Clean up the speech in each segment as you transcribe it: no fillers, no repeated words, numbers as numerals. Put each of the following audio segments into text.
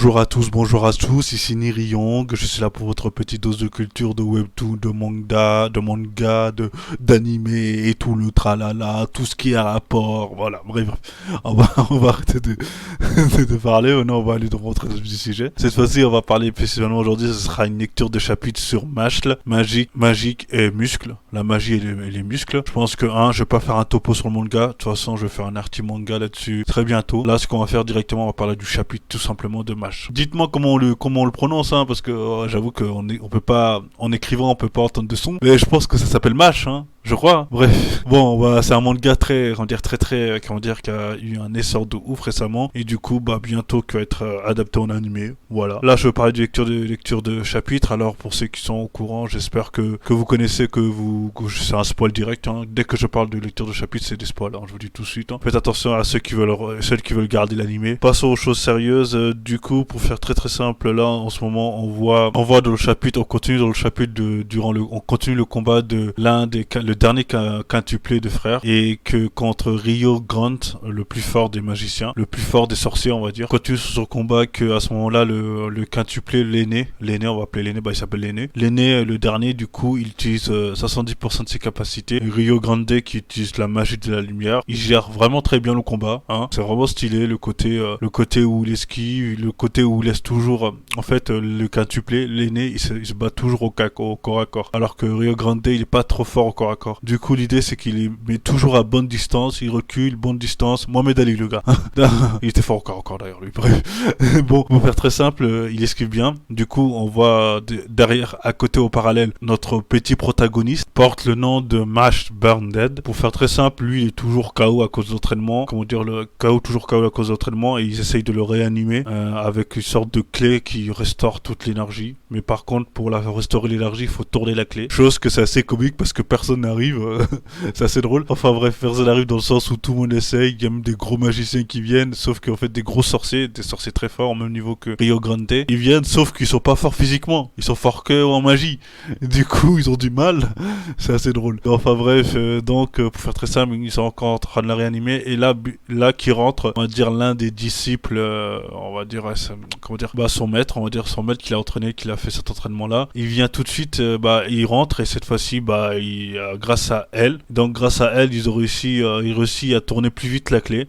Bonjour à tous, ici Niriyong, je suis là pour votre petite dose de culture, de webtoon, d'anime et tout le tralala, tout ce qui a rapport, voilà, bref, on va arrêter de parler, maintenant on va aller rentrer dans le sujet. Cette fois-ci on va parler précisément aujourd'hui, ce sera une lecture de chapitres sur Mashle, magique et muscles, la magie et les muscles. Je pense que je vais pas faire un topo sur le manga, de toute façon je vais faire un arti manga là-dessus très bientôt. Là ce qu'on va faire directement, on va parler du chapitre tout simplement de Mash. Dites-moi comment on le prononce, hein, parce que j'avoue qu'on peut pas, en écrivant, on peut pas entendre de son. Mais je pense que ça s'appelle Mash, hein, je crois. Bref, bon, c'est un manga très, qui a eu un essor de ouf récemment, et du coup, bientôt qui va être adapté en animé. Voilà. Là, je vais parler de lecture de chapitres. Alors, pour ceux qui sont au courant, j'espère que vous connaissez, que c'est un spoil direct. Hein. Dès que je parle de lecture de chapitres, c'est des spoils. Hein, je vous dis tout de suite. Hein. Faites attention à ceux qui veulent garder l'animé. Passons aux choses sérieuses. Du coup, pour faire très simple, là, en ce moment, on voit dans le chapitre, on continue dans le chapitre on continue le combat de le dernier quintuplé de frères, et que contre Rio Grant, le plus fort des magiciens, le plus fort des sorciers, on va dire, continue sur son combat, que à ce moment-là, le quintuplé, l'aîné, on va appeler l'aîné, il s'appelle l'aîné. L'aîné, le dernier, du coup, il utilise 70% de ses capacités. Rio Grande qui utilise la magie de la lumière. Il gère vraiment très bien le combat, hein. C'est vraiment stylé, le côté où il esquive, le côté où il laisse toujours, le quintuplé, l'aîné, il se bat toujours au corps à corps. Alors que Rio Grande, il est pas trop fort au corps à corps. Du coup, l'idée, c'est qu'il est met toujours à bonne distance, il recule, bonne distance. Mohamed Ali, le gars. Il était fort au corps à corps, d'ailleurs, lui. Bref. Bon, pour faire très simple, il esquive bien. Du coup, on voit derrière, à côté, au parallèle, notre petit protagoniste porte le nom de Mash Burn Dead. Pour faire très simple, lui, il est toujours KO à cause d'entraînement. Toujours KO à cause d'entraînement, et ils essayent de le réanimer avec une sorte de clé qui restaure toute l'énergie. Mais par contre, pour restaurer l'énergie, il faut tourner la clé. Chose que c'est assez comique parce que personne n'arrive. C'est assez drôle. Enfin bref, personne n'arrive dans le sens où tout le monde essaye. Il y a même des gros magiciens qui viennent, sauf qu'en fait des gros sorciers, des sorciers très forts, au même niveau que Rio Grande. Ils viennent, sauf qu'ils sont pas forts physiquement. Ils sont forts que en magie. Du coup, ils ont du mal. C'est assez drôle. Enfin bref, pour faire très simple, ils sont encore en train de la réanimer. Et là qui rentre, on va dire l'un des disciples, son maître, qui l'a entraîné, qui l'a fait cet entraînement-là. Il vient tout de suite, il rentre, et cette fois-ci, grâce à elle, ils ont réussi à tourner plus vite la clé.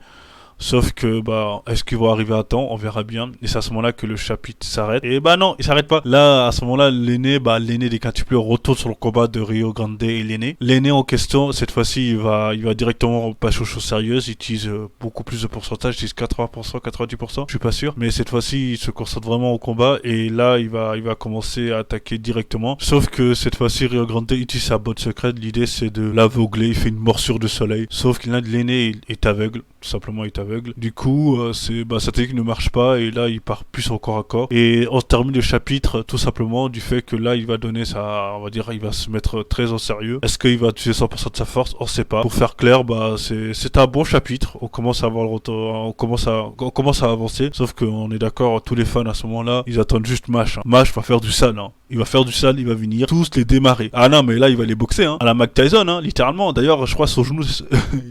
Sauf que, est-ce qu'ils vont arriver à temps? On verra bien. Et c'est à ce moment-là que le chapitre s'arrête. Et non, il s'arrête pas. Là, à ce moment-là, l'aîné des quintuplés retourne sur le combat de Rio Grande et l'aîné. L'aîné en question, cette fois-ci, il va directement passer aux choses sérieuses. Il utilise beaucoup plus de pourcentage. Il utilise 80%, 90%. Je suis pas sûr. Mais cette fois-ci, il se concentre vraiment au combat. Et là, il va commencer à attaquer directement. Sauf que cette fois-ci, Rio Grande utilise sa botte secrète. L'idée, c'est de l'aveugler. Il fait une morsure de soleil. Sauf que l'aîné est aveugle. Tout simplement, il est aveugle. Du coup, sa technique ne marche pas, et là il part plus en corps à corps. Et on termine le chapitre tout simplement du fait que là il va donner il va se mettre très en sérieux. Est-ce qu'il va utiliser 100% de sa force? On sait pas. Pour faire clair, c'est un bon chapitre. On commence à avoir le retour, on commence à avancer. Sauf qu'on est d'accord, tous les fans à ce moment-là, ils attendent juste Mash. Hein. Mash va faire du sale. Hein. Il va faire du sale, il va venir tous les démarrer. Ah non, mais là il va les boxer, hein. À la Mike Tyson, hein, littéralement. D'ailleurs, je crois son genou,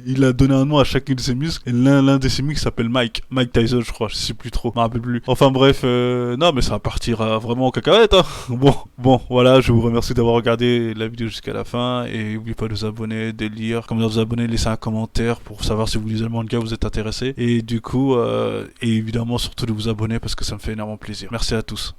il a donné un nom à chacune de ses muscles. Et l'un de ses muscles s'appelle Mike Tyson, je crois. Je sais plus trop, je me rappelle plus. Enfin bref, non, mais ça va partir vraiment en cacahuète. Hein. Bon, voilà. Je vous remercie d'avoir regardé la vidéo jusqu'à la fin, et n'oubliez pas de vous abonner, de lire, comme de vous abonner, laisser un commentaire pour savoir si vous lisez le manga, vous êtes intéressé. Et du coup, et évidemment surtout de vous abonner parce que ça me fait énormément plaisir. Merci à tous.